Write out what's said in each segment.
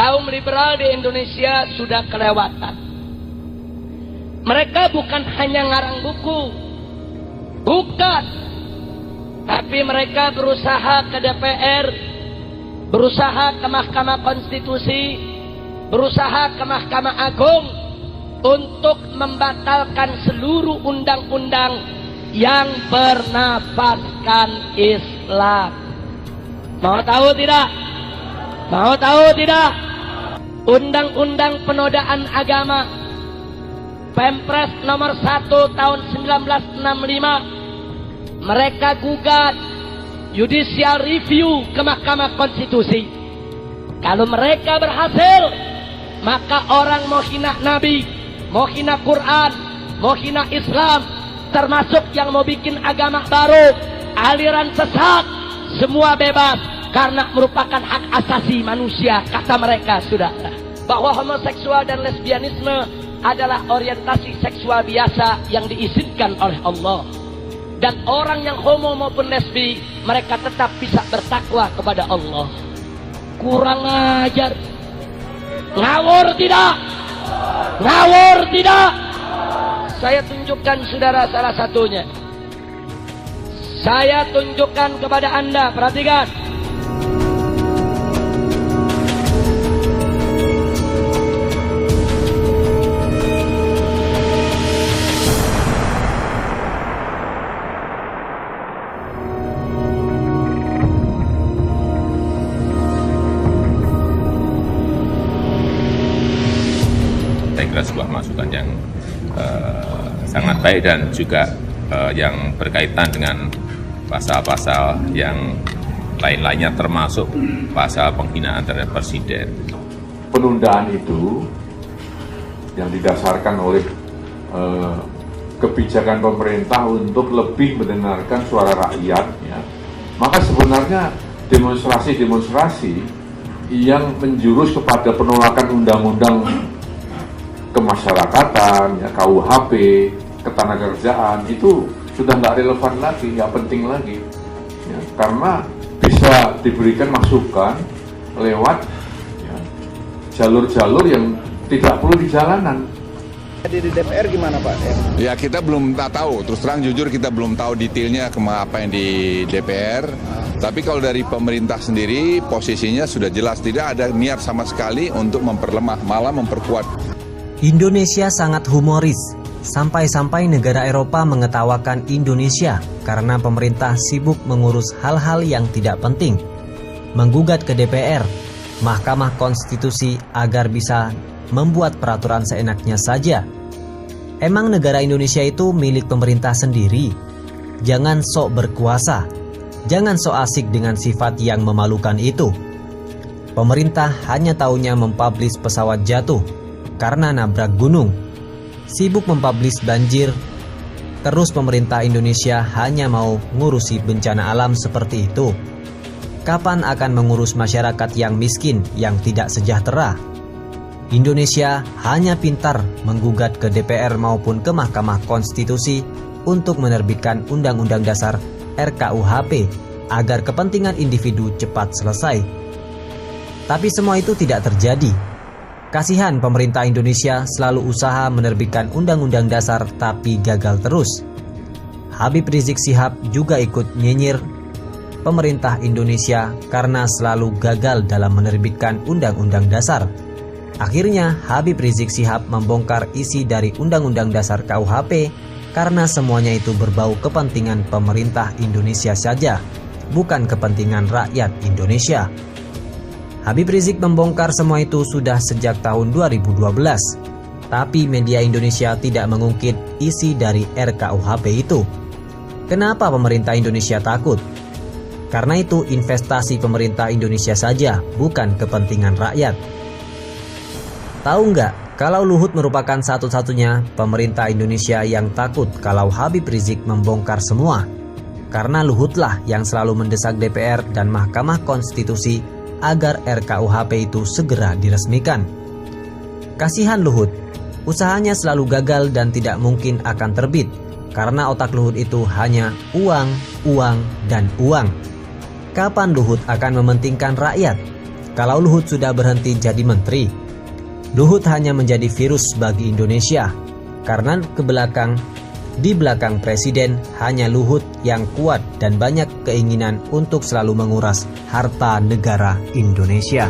Kaum liberal di Indonesia sudah kelewatan. Mereka bukan hanya ngarang buku, bukan, tapi mereka berusaha ke DPR, berusaha ke Mahkamah Konstitusi, berusaha ke Mahkamah Agung untuk membatalkan seluruh undang-undang yang bernafaskan Islam. Mau tahu tidak? Mau tahu tidak? Undang-undang penodaan agama Pempres nomor 1 tahun 1965 mereka gugat judicial review ke Mahkamah Konstitusi. Kalau mereka berhasil, maka orang mau hina Nabi, mau hina Quran, mau hina Islam, termasuk yang mau bikin agama baru, aliran sesat, semua bebas karena merupakan hak asasi manusia. Kata mereka sudah bahwa homoseksual dan lesbianisme adalah orientasi seksual biasa yang diizinkan oleh Allah. Dan orang yang homo maupun lesbi, mereka tetap bisa bertakwa kepada Allah. Kurang ajar. Ngawur tidak? Ngawur tidak? Saya tunjukkan saudara salah satunya. Saya tunjukkan kepada Anda, perhatikan. Sebuah masukan yang sangat baik dan juga yang berkaitan dengan pasal-pasal yang lain-lainnya termasuk pasal penghinaan terhadap presiden. Penundaan itu yang didasarkan oleh kebijakan pemerintah untuk lebih mendengarkan suara rakyat, ya, maka sebenarnya demonstrasi-demonstrasi yang menjurus kepada penolakan undang-undang kemasyarakatan, ya, KUHP, ketenagakerjaan itu sudah nggak relevan lagi, nggak penting lagi, ya, karena bisa diberikan masukan lewat jalur-jalur yang tidak perlu di jalanan. Di DPR gimana Pak? Ya kita belum tahu, terus terang jujur kita belum tahu detailnya apa yang di DPR. Tapi kalau dari pemerintah sendiri posisinya sudah jelas, tidak ada niat sama sekali untuk memperlemah, malah memperkuat. Indonesia sangat humoris, sampai-sampai negara Eropa mengetawakan Indonesia karena pemerintah sibuk mengurus hal-hal yang tidak penting. Menggugat ke DPR, Mahkamah Konstitusi agar bisa membuat peraturan seenaknya saja. Emang negara Indonesia itu milik pemerintah sendiri? Jangan sok berkuasa, jangan sok asik dengan sifat yang memalukan itu. Pemerintah hanya taunya mempublish pesawat jatuh karena nabrak gunung, sibuk mempublish banjir, terus pemerintah Indonesia hanya mau ngurusi bencana alam seperti itu. Kapan akan mengurus masyarakat yang miskin, yang tidak sejahtera? Indonesia hanya pintar menggugat ke DPR maupun ke Mahkamah Konstitusi untuk menerbitkan Undang-Undang Dasar RKUHP agar kepentingan individu cepat selesai. Tapi semua itu tidak terjadi. Kasihan pemerintah Indonesia selalu usaha menerbitkan Undang-Undang Dasar tapi gagal terus. Habib Rizik Syihab juga ikut nyinyir pemerintah Indonesia karena selalu gagal dalam menerbitkan Undang-Undang Dasar. Akhirnya Habib Rizik Syihab membongkar isi dari Undang-Undang Dasar KUHP karena semuanya itu berbau kepentingan pemerintah Indonesia saja, bukan kepentingan rakyat Indonesia. Habib Rizik membongkar semua itu sudah sejak tahun 2012. Tapi media Indonesia tidak mengungkit isi dari RKUHP itu. Kenapa pemerintah Indonesia takut? Karena itu investasi pemerintah Indonesia saja, bukan kepentingan rakyat. Tahu nggak, kalau Luhut merupakan satu-satunya pemerintah Indonesia yang takut kalau Habib Rizik membongkar semua. Karena Luhutlah yang selalu mendesak DPR dan Mahkamah Konstitusi agar RKUHP itu segera diresmikan. Kasihan Luhut, usahanya selalu gagal dan tidak mungkin akan terbit karena otak Luhut itu hanya uang, uang, dan uang. Kapan Luhut akan mementingkan rakyat? Kalau Luhut sudah berhenti jadi menteri, Luhut hanya menjadi virus bagi Indonesia, karena di belakang presiden hanya Luhut yang kuat dan banyak keinginan untuk selalu menguras harta negara Indonesia.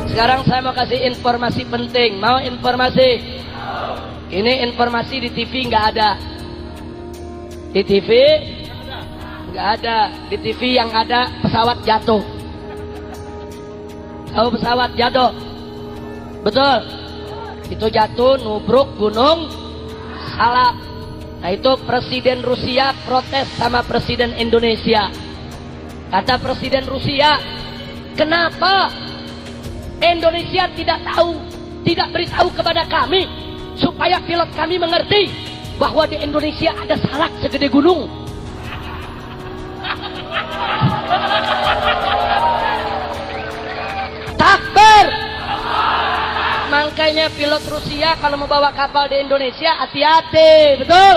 Sekarang saya mau kasih informasi penting. Mau informasi? Ini informasi di TV nggak ada. Di TV nggak ada. Di TV yang ada pesawat jatuh. Tahu pesawat jatuh? Betul. Itu jatuh nubruk gunung Salak. Nah itu Presiden Rusia protes sama Presiden Indonesia. Kata Presiden Rusia, kenapa Indonesia tidak beritahu kepada kami supaya pilot kami mengerti bahwa di Indonesia ada salak segede gunung. Takbir. Makanya pilot Rusia kalau membawa kapal di Indonesia hati-hati, betul?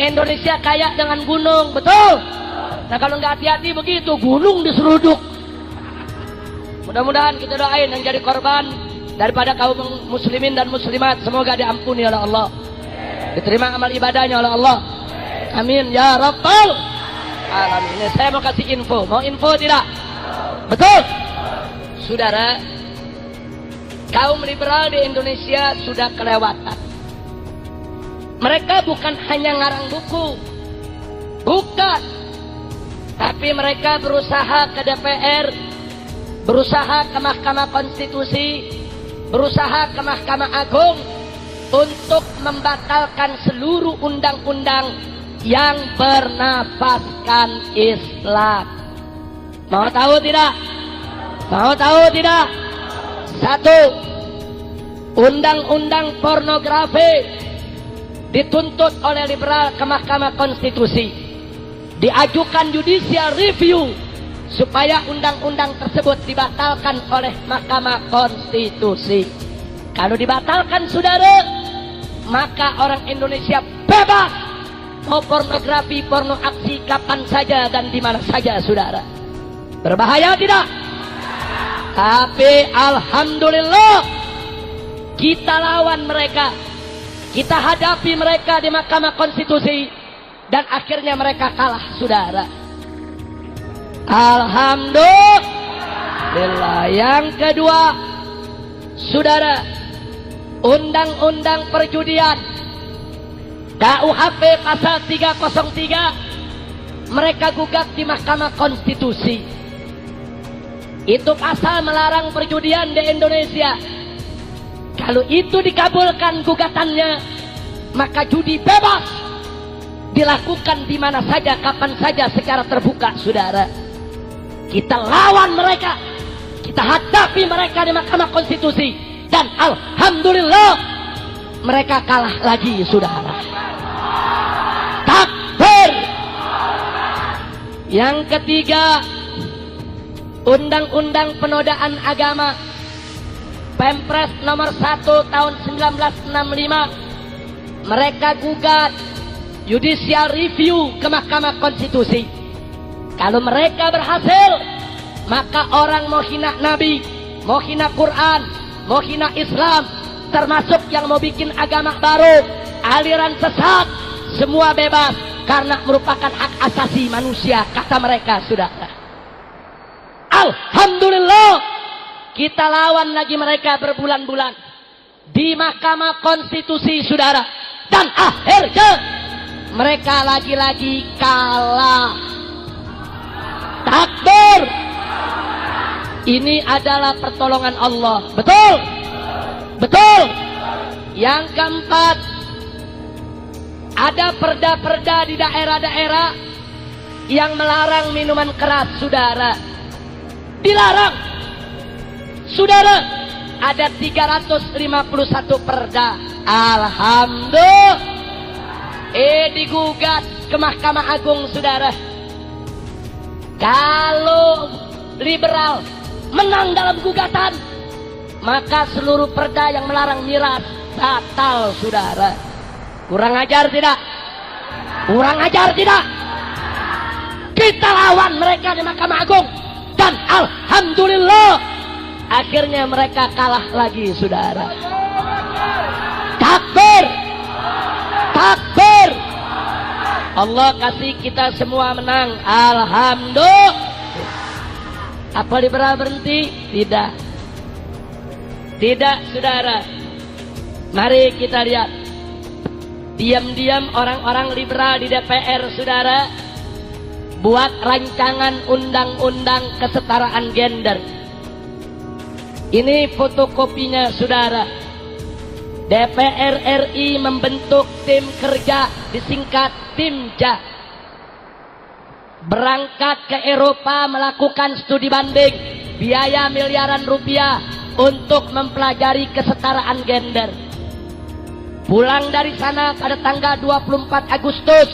Indonesia kaya dengan gunung, betul? Nah kalau nggak hati-hati begitu, gunung diseruduk. Mudah-mudahan kita doain yang jadi korban daripada kaum muslimin dan muslimat, semoga diampuni oleh Allah, diterima amal ibadahnya oleh Allah. Amin ya rabbal alamin. Ini saya mau kasih info. Mau info tidak? Betul? Saudara, kaum liberal di Indonesia sudah kelewatan. Mereka bukan hanya ngarang buku, bukan, tapi mereka berusaha ke DPR, berusaha ke Mahkamah Konstitusi, berusaha ke Mahkamah Agung untuk membatalkan seluruh undang-undang yang bernafaskan Islam. Mau tahu tidak? Mau tahu tidak? Satu, undang-undang pornografi dituntut oleh liberal ke Mahkamah Konstitusi, diajukan judicial review supaya undang-undang tersebut dibatalkan oleh Mahkamah Konstitusi. Kalau dibatalkan, saudara, maka orang Indonesia bebas mau pornografi, porno aksi kapan saja dan di mana saja, saudara. Berbahaya tidak? Tapi alhamdulillah kita lawan mereka, kita hadapi mereka di Mahkamah Konstitusi, dan akhirnya mereka kalah, saudara. Alhamdulillah. Yang kedua, saudara, undang-undang perjudian KUHP pasal 303 mereka gugat di Mahkamah Konstitusi. Itu pasal melarang perjudian di Indonesia. Kalau itu dikabulkan gugatannya, maka judi bebas dilakukan di mana saja, kapan saja, secara terbuka, saudara. Kita lawan mereka, kita hadapi mereka di Mahkamah Konstitusi, dan alhamdulillah mereka kalah lagi, saudara. Takbir. Yang ketiga, undang-undang penodaan agama Pempres nomor 1 tahun 1965 mereka gugat judicial review ke Mahkamah Konstitusi. Kalau mereka berhasil, maka orang mau hina Nabi, mau hina Quran, mau hina Islam, termasuk yang mau bikin agama baru, aliran sesat, semua bebas karena merupakan hak asasi manusia, kata mereka, saudara. Alhamdulillah kita lawan lagi mereka berbulan-bulan di Mahkamah Konstitusi, saudara, dan akhirnya mereka lagi-lagi kalah. Takbir. Ini adalah pertolongan Allah. Betul? Betul. Yang keempat, ada perda-perda di daerah-daerah yang melarang minuman keras, saudara. Dilarang, saudara. Ada 351 perda. Alhamdulillah. Digugat ke Mahkamah Agung, saudara. Kalau liberal menang dalam gugatan, maka seluruh perda yang melarang miras batal, saudara. Kurang ajar tidak? Kurang ajar tidak? Kita lawan mereka di Mahkamah Agung, Dan alhamdulillah akhirnya mereka kalah lagi, saudara. Takbir, takbir. Allah kasih kita semua menang, alhamdulillah. Apa liberal berhenti? Tidak, tidak, saudara. Mari kita lihat, diam-diam orang-orang liberal di DPR, saudara, buat rancangan undang-undang kesetaraan gender. Ini fotokopinya, saudara. DPR RI membentuk tim kerja, disingkat Timja, berangkat ke Eropa melakukan studi banding, biaya miliaran rupiah untuk mempelajari kesetaraan gender. Pulang dari sana pada tanggal 24 Agustus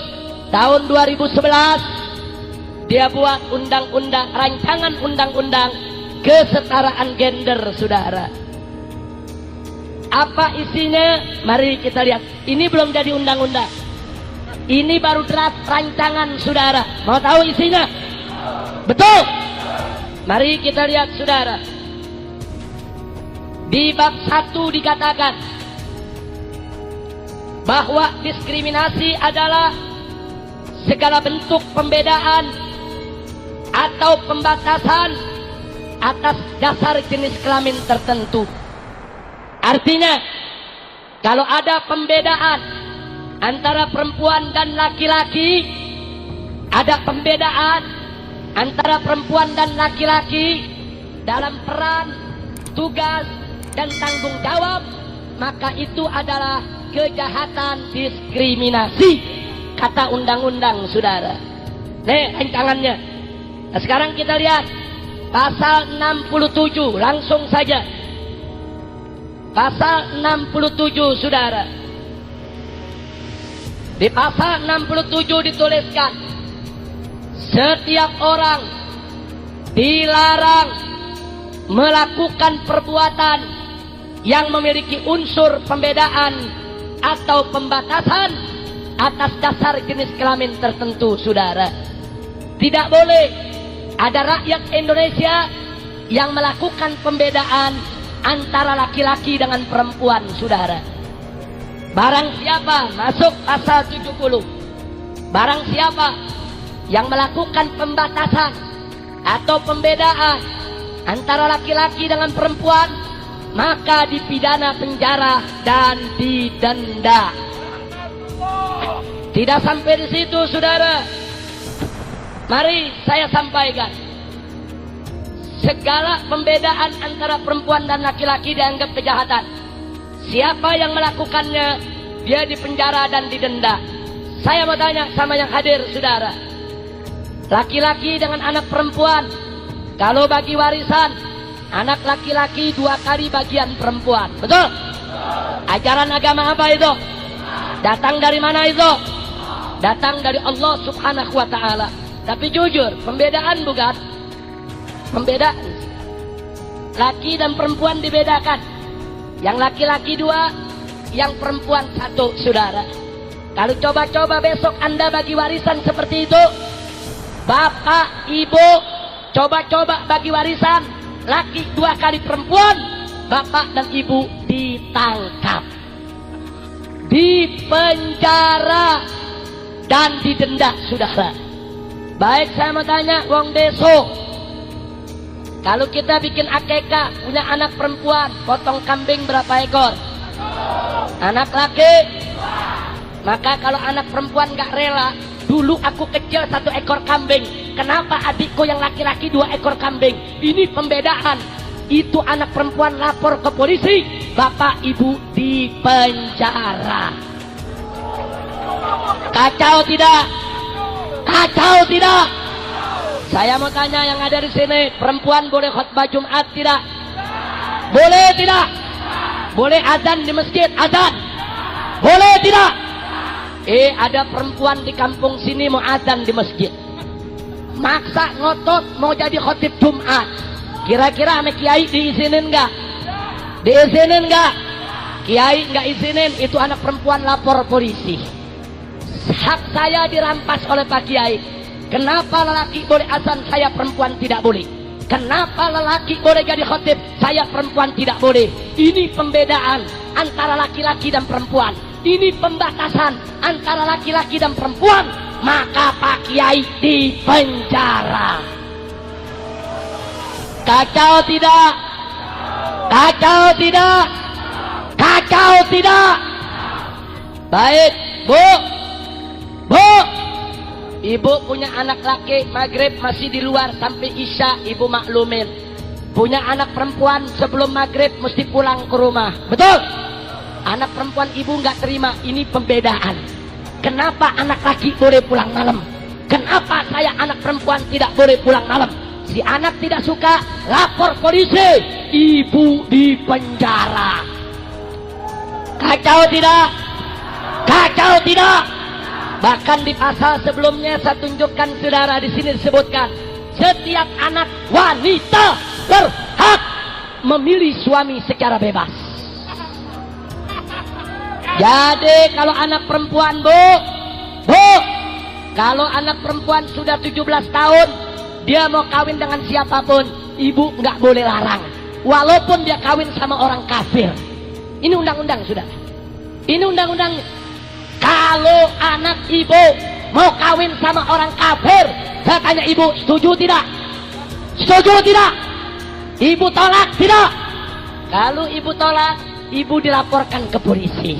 tahun 2011, dia buat undang-undang, rancangan undang-undang kesetaraan gender, saudara. Apa isinya? Mari kita lihat. Ini belum jadi undang-undang. Ini baru draft rancangan, saudara. Mau tahu isinya? Betul. Mari kita lihat, saudara. Di bab 1 dikatakan bahwa diskriminasi adalah segala bentuk pembedaan atau pembatasan atas dasar jenis kelamin tertentu. Artinya, kalau ada pembedaan antara perempuan dan laki-laki, ada pembedaan antara perempuan dan laki-laki dalam peran, tugas, dan tanggung jawab, maka itu adalah kejahatan diskriminasi, kata undang-undang, saudara. Nih rancangannya. Nah, sekarang kita lihat pasal 67, langsung saja. Pasal 67, saudara. Di pasal 67 dituliskan, setiap orang dilarang melakukan perbuatan yang memiliki unsur pembedaan atau pembatasan atas dasar jenis kelamin tertentu, saudara. Tidak boleh ada rakyat Indonesia yang melakukan pembedaan antara laki-laki dengan perempuan, saudara. Barang siapa, masuk pasal 70, barang siapa yang melakukan pembatasan atau pembedaan antara laki-laki dengan perempuan, maka dipidana penjara dan didenda. Tidak sampai di situ, saudara. Mari saya sampaikan, segala pembedaan antara perempuan dan laki-laki dianggap kejahatan. Siapa yang melakukannya, dia dipenjara dan didenda. Saya mau tanya sama yang hadir, saudara. Laki-laki dengan anak perempuan, kalau bagi warisan, anak laki-laki 2 kali bagian perempuan. Betul? Ajaran agama apa itu? Datang dari mana itu? Datang dari Allah Subhanahu wa ta'ala. Tapi jujur, pembedaan bukan? Pembedaan. Laki dan perempuan dibedakan. Yang laki-laki 2, yang perempuan 1, saudara. Kalau coba-coba besok Anda bagi warisan seperti itu, bapak, ibu, coba-coba bagi warisan, laki 2 kali perempuan, bapak dan ibu ditangkap, dipenjara, dan didenda, saudara. Baik, saya mau tanya, wong deso, kalau kita bikin akekah, punya anak perempuan, potong kambing berapa ekor? Anak laki? Maka kalau anak perempuan gak rela, dulu aku kecil 1 ekor kambing, kenapa adikku yang laki-laki 2 ekor kambing? Ini pembedaan. Itu anak perempuan lapor ke polisi, bapak ibu dipenjara. Kacau tidak? Kacau tidak? Saya mau tanya yang ada di sini, perempuan boleh khutbah Jumat tidak? Boleh tidak? Boleh azan di masjid? Azan? Boleh tidak? Ada perempuan di kampung sini mau azan di masjid, maksa ngotot mau jadi khotib Jumat. Kira-kira sama kiai diizinin nggak? Diizinin nggak? Kiai nggak izinin, itu anak perempuan lapor polisi. Hak saya dirampas oleh Pak Kiai. Kenapa lelaki boleh azan, saya perempuan tidak boleh? Kenapa lelaki boleh jadi khotib, saya perempuan tidak boleh? Ini pembedaan antara laki-laki dan perempuan. Ini pembatasan antara laki-laki dan perempuan. Maka Pak Kiai dipenjara. Kacau tidak? Kacau tidak? Kacau tidak? Baik, Bu. Bu. Ibu punya anak laki, maghrib masih di luar sampai isya, ibu maklumin. Punya anak perempuan sebelum maghrib mesti pulang ke rumah. Betul? Anak perempuan ibu nggak terima, ini pembedaan. Kenapa anak laki boleh pulang malam? Kenapa saya anak perempuan tidak boleh pulang malam? Si anak tidak suka, lapor polisi, ibu dipenjara. Kacau tidak? Kacau tidak? Bahkan di pasal sebelumnya saya tunjukkan saudara, di sini disebutkan setiap anak wanita berhak memilih suami secara bebas. Jadi kalau anak perempuan, Bu, kalau anak perempuan sudah 17 tahun, dia mau kawin dengan siapapun, ibu nggak boleh larang, walaupun dia kawin sama orang kafir. Ini undang-undang sudah. Ini undang-undang. Kalau anak ibu mau kawin sama orang kafir, saya tanya ibu, setuju tidak? Setuju tidak? Ibu tolak tidak? Kalau ibu tolak, ibu dilaporkan ke polisi.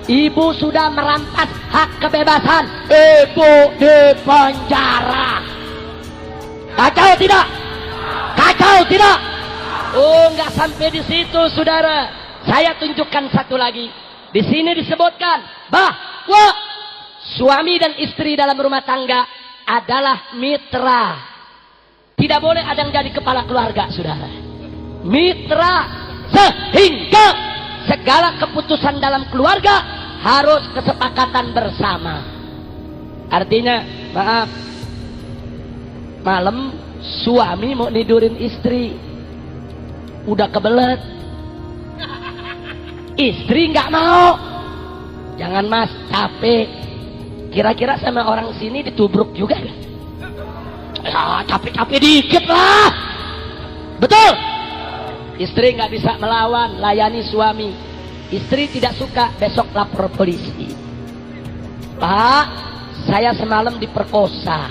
Ibu sudah merampas hak kebebasan, ibu dipenjara. Kacau tidak? Kacau tidak? Oh, nggak sampai di situ, saudara. Saya tunjukkan satu lagi. Di sini disebutkan bahwa suami dan istri dalam rumah tangga adalah mitra. Tidak boleh ada yang jadi kepala keluarga, saudara. Mitra, sehingga segala keputusan dalam keluarga harus kesepakatan bersama. Artinya, maaf, malam suami mau tidurin istri, udah kebelet, istri nggak mau. Jangan mas, capek. Kira-kira sama orang sini ditubruk juga gak? Ya capek-capek dikit lah. Betul? Istri nggak bisa melawan, layani suami. Istri tidak suka, besok lapor polisi. Pak, saya semalam diperkosa.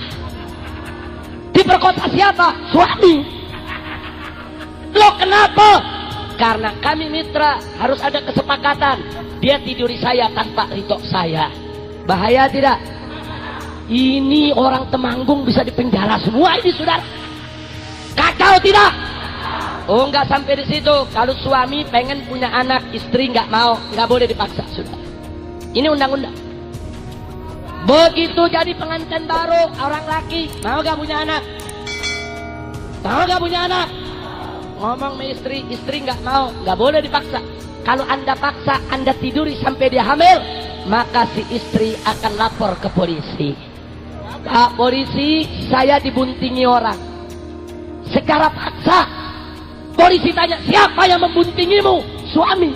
Diperkosa siapa? Suami. Loh kenapa? Karena kami mitra, harus ada kesepakatan. Dia tiduri saya tanpa ridho saya. Bahaya tidak? Ini orang Temanggung bisa dipenjara semua ini, saudara. Kacau tidak? Oh, nggak sampai di situ. Kalau suami pengen punya anak, istri nggak mau, nggak boleh dipaksa, saudara. Ini undang-undang. Begitu jadi pengantin baru, orang laki mau gak punya anak? Mau gak punya anak? Ngomong sama istri, istri nggak mau, nggak boleh dipaksa. Kalau anda paksa, anda tiduri sampai dia hamil, maka si istri akan lapor ke polisi. Pak polisi, saya dibuntingi orang secara paksa. Polisi tanya, siapa yang membuntingimu? Suami.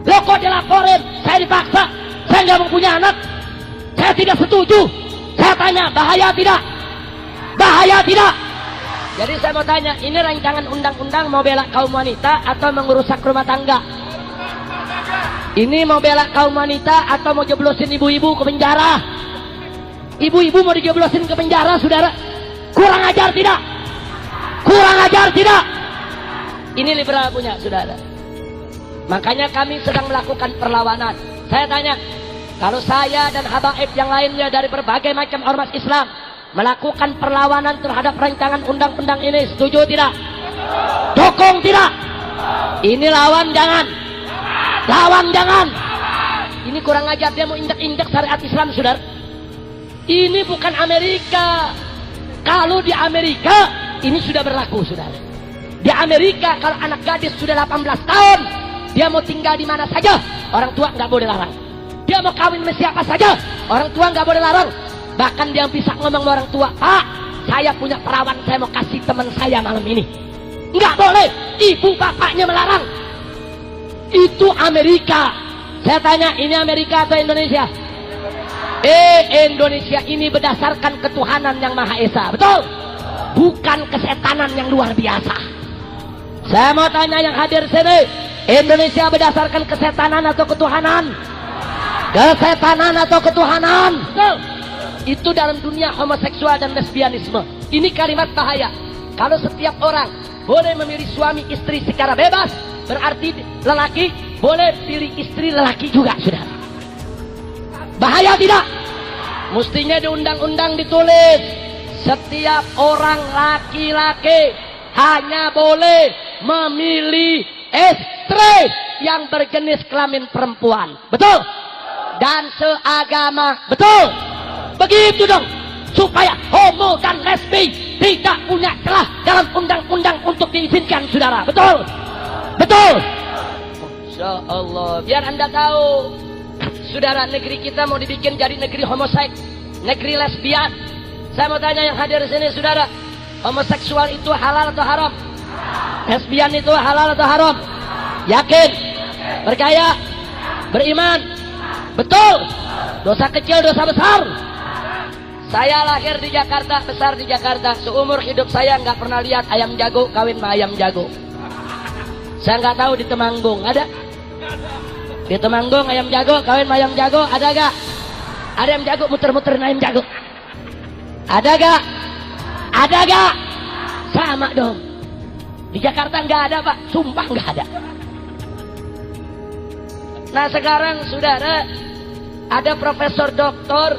Loh kok dilaporin? Saya dipaksa, saya nggak mau punya anak, saya tidak setuju. Saya tanya, bahaya tidak? Bahaya tidak? Jadi saya mau tanya, ini rancangan undang-undang mau bela kaum wanita atau mengerusak rumah tangga? Ini mau bela kaum wanita atau mau jeblosin ibu-ibu ke penjara? Ibu-ibu mau dijeblosin ke penjara, saudara? Kurang ajar tidak? Kurang ajar tidak? Ini liberal punya, saudara. Makanya kami sedang melakukan perlawanan. Saya tanya, kalau saya dan habaib yang lainnya dari berbagai macam ormas Islam melakukan perlawanan terhadap rancangan undang-undang ini, setuju tidak? Dukung tidak? Ini lawan jangan? Lawan jangan? Ini kurang ajar, dia mau injek-injek syariat Islam, saudara. Ini bukan Amerika. Kalau di Amerika ini sudah berlaku, saudara. Di Amerika kalau anak gadis sudah 18 tahun, dia mau tinggal di mana saja, orang tua nggak boleh larang. Dia mau kawin sama siapa saja, orang tua nggak boleh larang. Bahkan dia bisa ngomong sama orang tua, Pak, saya punya perawan, saya mau kasih teman saya malam ini. Nggak boleh, ibu bapaknya melarang. Itu Amerika. Saya tanya, ini Amerika atau Indonesia? Indonesia ini berdasarkan ketuhanan yang Maha Esa, betul? bukan kesetanan yang luar biasa. Saya mau tanya yang hadir sini, Indonesia berdasarkan kesetanan atau ketuhanan? Kesetanan atau ketuhanan? Itu dalam dunia homoseksual dan lesbianisme. Ini kalimat bahaya. Kalau setiap orang boleh memilih suami istri secara bebas, berarti lelaki boleh pilih istri lelaki juga, saudara. Bahaya tidak? Mestinya di undang-undang ditulis, setiap orang laki-laki hanya boleh memilih istri yang berjenis kelamin perempuan. Betul? Dan seagama. Betul? Begitu dong. Supaya homo dan lesbi tidak punya celah dalam undang-undang untuk diizinkan, saudara. Betul? Betul? Insya Allah. Biar Anda tahu, saudara, negeri kita mau dibikin jadi negeri homoseks, negeri lesbian. Saya mau tanya yang hadir di sini, saudara, homoseksual itu halal atau haram? Lesbian itu halal atau haram? Yakin? Percaya? Beriman? Betul? Dosa kecil, dosa besar? Saya lahir di Jakarta, besar di Jakarta. Seumur hidup saya nggak pernah lihat ayam jago kawin sama ayam jago. Saya nggak tahu di Temanggung ada. Di Temanggung ayam jago kawin sama ayam jago ada gak? Ada ayam jago muter-muterin ayam jago. Ada gak? Ada gak? Sama dong. Di Jakarta nggak ada, Pak. Sumpah nggak ada. Nah sekarang, saudara, ada profesor doktor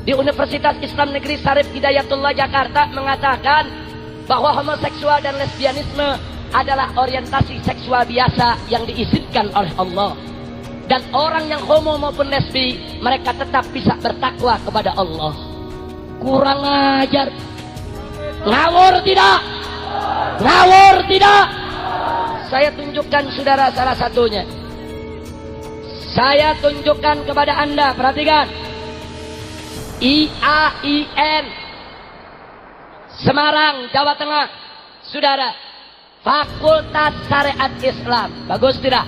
di Universitas Islam Negeri Syarif Hidayatullah Jakarta mengatakan bahwa homoseksual dan lesbianisme adalah orientasi seksual biasa yang diizinkan oleh Allah. Dan orang yang homo maupun lesbi, mereka tetap bisa bertakwa kepada Allah. Kurang ajar. Ngawur tidak? Ngawur tidak? Saya tunjukkan, saudara, salah satunya. Saya tunjukkan kepada Anda, perhatikan. IAIN Semarang, Jawa Tengah. Saudara, Fakultas Syariat Islam. Bagus tidak?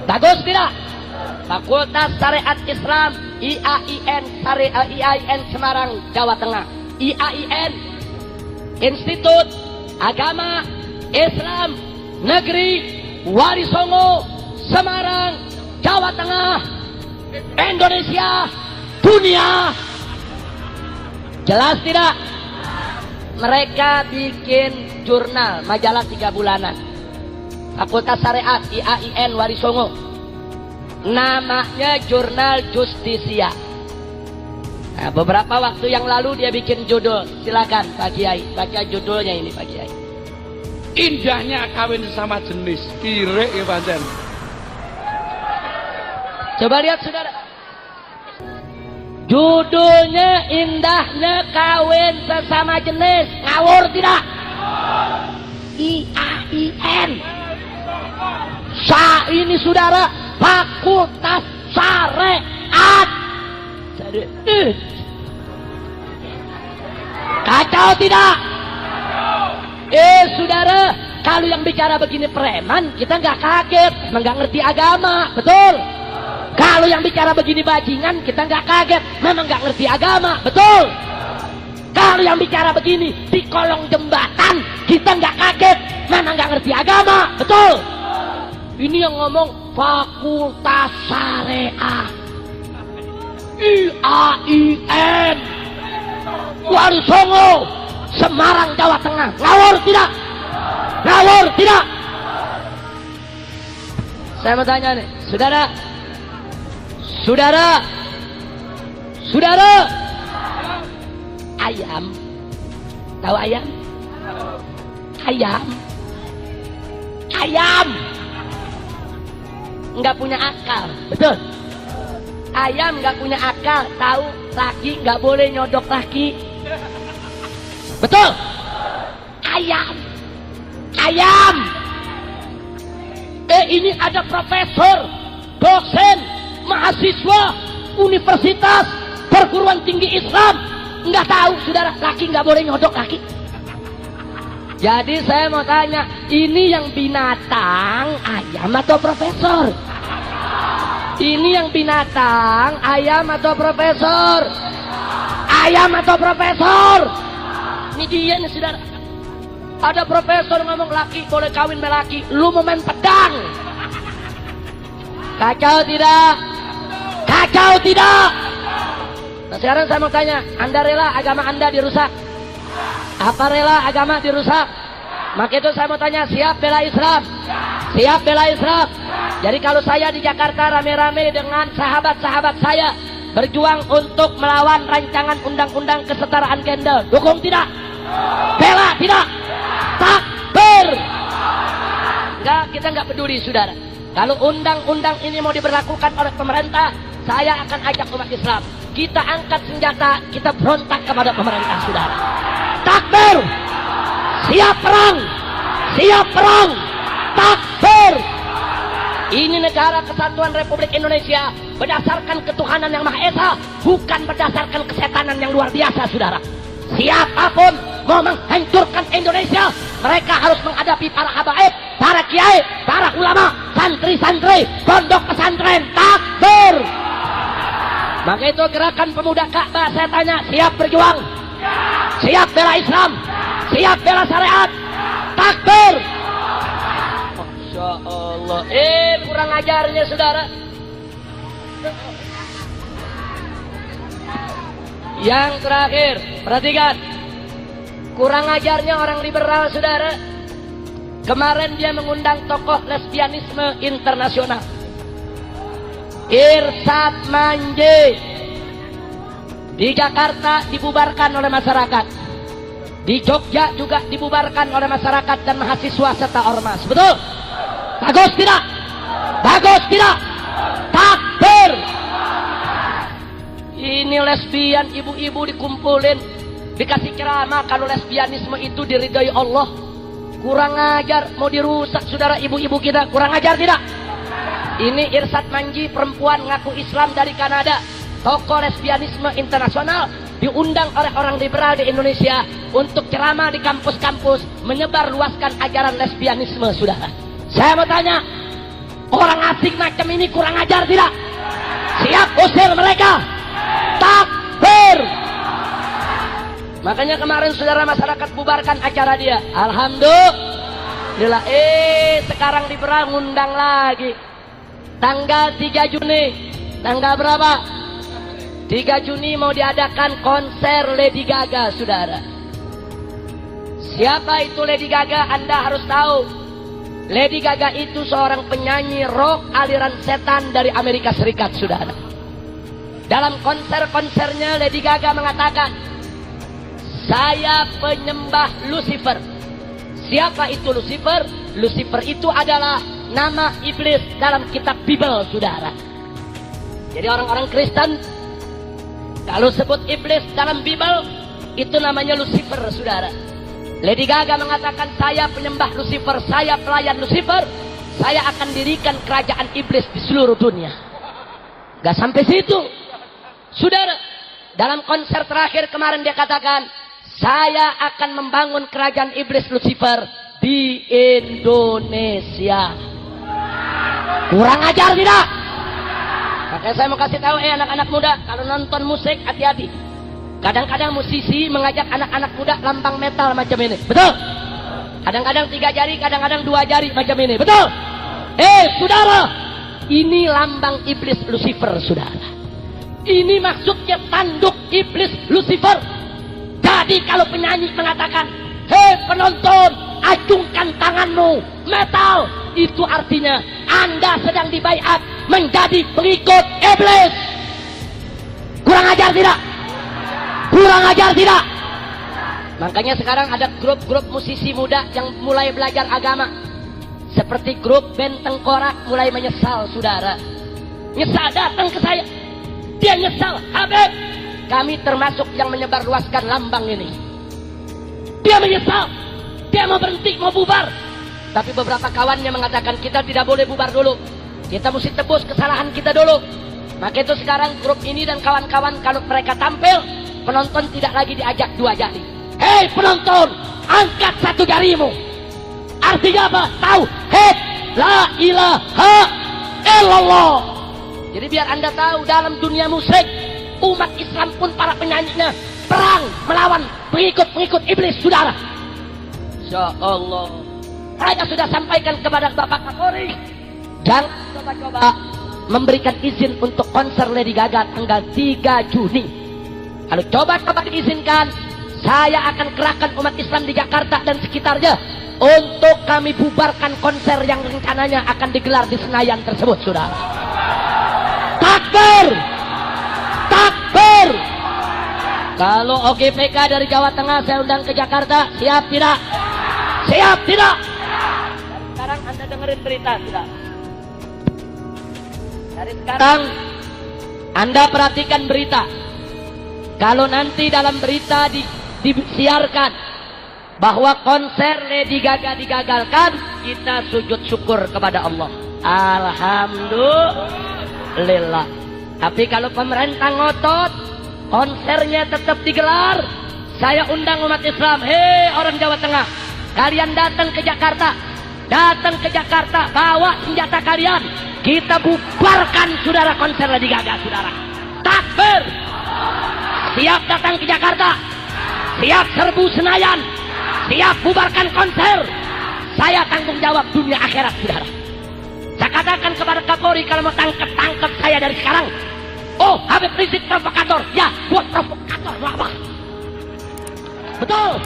Bagus tidak? Fakultas Syariat Islam IAIN Semarang, Jawa Tengah. IAIN Institut Agama Islam Negeri Warisongo, Semarang, Jawa Tengah, Indonesia, dunia. Jelas tidak? Mereka bikin jurnal, majalah 3 bulanan. Fakultas Syariat IAIN Warisongo. Namanya Jurnal Justisia. Nah, beberapa waktu yang lalu dia bikin judul. Silakan Pak Kiai, baca judulnya ini Pak Kiai. Indahnya kawin sesama jenis. Kire ya pancen. Coba lihat, saudara. Judulnya indahnya kawin sesama jenis. Ngawur tidak? IAIN. Ini, saudara, Fakultas Syariat. Kacau tidak? Saudara, kalau yang bicara begini preman, kita nggak kaget, memang nggak ngerti agama, betul? Kalau yang bicara begini bajingan, kita nggak kaget, memang nggak ngerti agama, betul? Kalau yang bicara begini di kolong jembatan, kita nggak kaget, memang nggak ngerti agama, betul? Ini yang ngomong Fakultas Syariat IAIN Warisongo, Semarang, Jawa Tengah. Ngawur tidak? Ngawur tidak? Saya mau tanya nih, saudara. Saudara. Saudara. Ayam. Tahu ayam? Ayam. Ayam. Nggak punya akal, betul? Ayam nggak punya akal, tahu laki nggak boleh nyodok laki, betul? Ayam, ayam. Ini ada profesor, dosen, mahasiswa, universitas, perguruan tinggi Islam, nggak tahu, saudara, laki nggak boleh nyodok laki. Jadi saya mau tanya, ini yang binatang ayam atau profesor? Ini yang binatang ayam atau profesor? Ayam atau profesor? Ini dia nih saudara. Ada profesor ngomong laki boleh kawin sama laki, lu mau main pedang. Kacau tidak? Kacau tidak? Nah sekarang saya mau tanya, Anda rela agama Anda dirusak? Apa rela agama dirusak? Maka itu saya mau tanya, siap bela Islam? Siap bela Islam? Jadi kalau saya di Jakarta rame-rame dengan sahabat-sahabat saya berjuang untuk melawan rancangan undang-undang kesetaraan gender, dukung tidak? Bela tidak? Takbir! Enggak, kita enggak peduli saudara. Kalau undang-undang ini mau diberlakukan oleh pemerintah, saya akan ajak umat Islam. Kita angkat senjata, kita berontak kepada pemerintah saudara. Takbir! Siap perang! Siap perang! Takbir! Ini negara kesatuan Republik Indonesia berdasarkan ketuhanan yang Maha Esa, bukan berdasarkan kesetanan yang luar biasa saudara. Siapapun mau menghancurkan Indonesia, mereka harus menghadapi para habaib, para kiai, para ulama, santri-santri, pondok pesantren. Takbir! Maka itu gerakan pemuda Ka'bah, saya tanya, siap berjuang? Siap bela Islam? Siap bela syariat? Takbir! Masya Allah. Kurang ajarnya saudara. Yang terakhir, perhatikan. Kurang ajarnya orang liberal saudara. Kemarin dia mengundang tokoh lesbianisme internasional, Irsad Manji. Di Jakarta dibubarkan oleh masyarakat. Di Jogja juga dibubarkan oleh masyarakat dan mahasiswa serta ormas. Betul? Bagus tidak? Bagus tidak? Takbir! Ini lesbian, ibu-ibu dikumpulin, dikasih ceramah kalau lesbianisme itu diridhoi Allah. Kurang ajar, mau dirusak saudara ibu-ibu kita. Kurang ajar tidak? Ini Irsad Manji, perempuan ngaku Islam dari Kanada, tokoh lesbianisme internasional, diundang oleh orang liberal di Indonesia untuk ceramah di kampus-kampus, menyebar luaskan ajaran lesbianisme saudara. Saya mau tanya, orang asing macam ini kurang ajar tidak? Siap usir mereka? Takbir! Makanya kemarin saudara masyarakat bubarkan acara dia. Alhamdulillah. Sekarang liberal ngundang lagi. Tanggal 3 Juni. Tanggal berapa? 3 Juni mau diadakan konser Lady Gaga saudara. Siapa itu Lady Gaga? Anda harus tahu. Lady Gaga itu seorang penyanyi rock aliran setan dari Amerika Serikat saudara. Dalam konser-konsernya Lady Gaga mengatakan, saya penyembah Lucifer. Siapa itu Lucifer? Lucifer itu adalah nama iblis dalam kitab Bible saudara. Jadi orang-orang Kristen kalau sebut iblis dalam Bible itu namanya Lucifer saudara. Lady Gaga mengatakan, saya penyembah Lucifer, saya pelayan Lucifer, saya akan dirikan kerajaan iblis di seluruh dunia. Gak sampai situ saudara. Dalam konser terakhir kemarin dia katakan, saya akan membangun kerajaan iblis Lucifer di Indonesia. Kurang ajar tidak? Makanya saya mau kasih tahu anak-anak muda, kalau nonton musik hati-hati. Kadang-kadang musisi mengajak anak-anak muda lambang metal macam ini. Betul? Kadang-kadang 3 jari, kadang-kadang 2 jari macam ini. Betul? Saudara, ini lambang iblis Lucifer saudara. Ini maksudnya tanduk iblis Lucifer. Jadi kalau penyanyi mengatakan, hei penonton, acungkan tanganmu, metal, itu artinya Anda sedang dibaiat menjadi pengikut iblis. Kurang ajar tidak? Kurang ajar tidak? Makanya sekarang ada grup-grup musisi muda yang mulai belajar agama. Seperti grup band Tengkorak mulai menyesal saudara. Nyesal datang ke saya. Dia nyesal, Habib, kami termasuk yang menyebarluaskan lambang ini. Dia menyesal. Dia mau berhenti, mau bubar. Tapi beberapa kawannya mengatakan, kita tidak boleh bubar dulu. Kita mesti tebus kesalahan kita dulu. Maka itu sekarang grup ini dan kawan-kawan kalau mereka tampil, penonton tidak lagi diajak 2 jari. Hei penonton, angkat 1 jarimu. Artinya apa? Tahu. Hei, la ilaha illallah. Jadi biar Anda tahu, dalam dunia musik, umat Islam pun para penyanyinya perang melawan pengikut-pengikut iblis, saudara. Insya Allah. Saya sudah sampaikan kepada Bapak Kapolri, jangan coba-coba memberikan izin untuk konser Lady Gaga tanggal 3 Juni. Kalau coba-coba diizinkan, saya akan kerahkan umat Islam di Jakarta dan sekitarnya untuk kami bubarkan konser yang rencananya akan digelar di Senayan tersebut, saudara. Takbir! Takbir! Kalau OGPK dari Jawa Tengah saya undang ke Jakarta, siap tidak? Siap tidak? Dan sekarang Anda dengerin berita, tidak? Dari sekarang Anda perhatikan berita. Kalau nanti dalam berita disiarkan bahwa konser Lady Gaga digagalkan, kita sujud syukur kepada Allah. Alhamdulillah. Tapi kalau pemerintah ngotot, konsernya tetap digelar, saya undang umat Islam. Hei orang Jawa Tengah, kalian datang ke Jakarta. Datang ke Jakarta, bawa senjata kalian. Kita bubarkan, saudara, konser Lady Gaga, saudara. Takbir! Siap datang ke Jakarta, siap serbu Senayan, siap bubarkan konser. Saya tanggung jawab dunia akhirat, saudara. Saya katakan kepada Kapolri, kalau mau tangkap saya dari sekarang. Oh, Habib Rizik provokator. Ya, buat provokator, apa? Betul.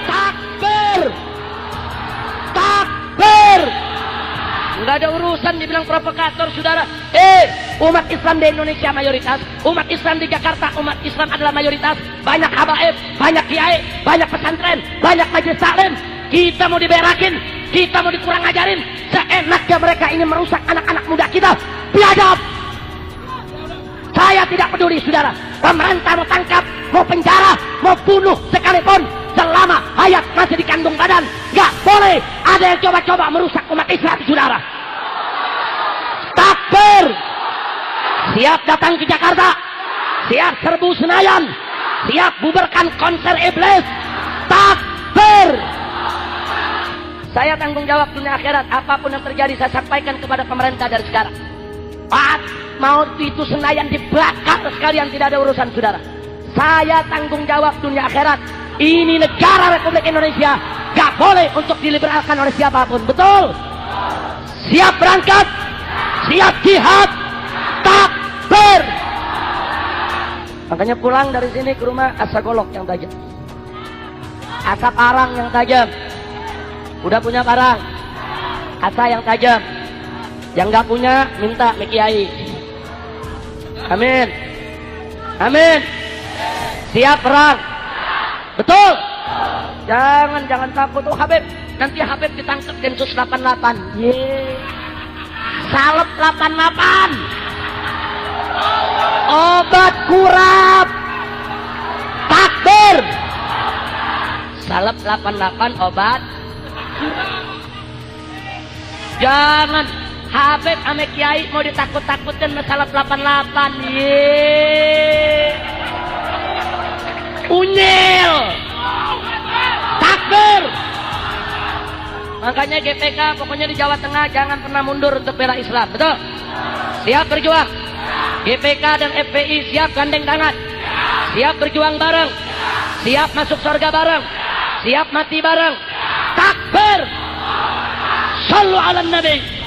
Takbir! Takbir! Nggak ada urusan dibilang provokator, saudara. Umat Islam di Indonesia mayoritas, umat Islam di Jakarta, umat Islam adalah mayoritas. Banyak habaib, banyak kiai, banyak pesantren, banyak majelis taklim. Kita mau diberakin, kita mau dikurang ajarin. Seenaknya mereka ini merusak anak-anak muda kita. Biadab! Saya tidak peduli, saudara. Pemerintah mau tangkap, mau penjara, mau bunuh sekalipun, selama hayat masih di kandung badan, nggak boleh ada yang coba-coba merusak umat Islam, saudara. Takbir! Siap datang ke Jakarta, siap serbu Senayan, siap bubarkan konser iblis. Takbir! Saya tanggung jawab dunia akhirat. Apapun yang terjadi saya sampaikan kepada pemerintah dari sekarang. Mau itu Senayan dibakar sekalian, tidak ada urusan, saudara. Saya tanggung jawab dunia akhirat. Ini negara Republik Indonesia, gak boleh untuk diliberalkan oleh siapapun. Betul? Siap berangkat, siap jihad. Takbir! Makanya pulang dari sini ke rumah asap golok yang tajam, asap arang yang tajam. Udah punya barang, asa yang tajam. Yang gak punya minta Mekiai. Amin. Amin. Siap perang. Betul. Jangan takut. Oh Habib, nanti Habib ditangkap Densus 88. Salep 88. Obat kurap. Takbir. Salep 88 obat. Jangan Habib ame Kiai mau ditakut-takutin masalah 88. Unyil. Takbir. Makanya GPK pokoknya di Jawa Tengah jangan pernah mundur untuk bela Islam. Betul? Siap berjuang. GPK dan FPI siap gandeng tangan. Siap berjuang bareng. Siap masuk surga bareng. Siap mati bareng. Takbir. Sallu ala Nabi.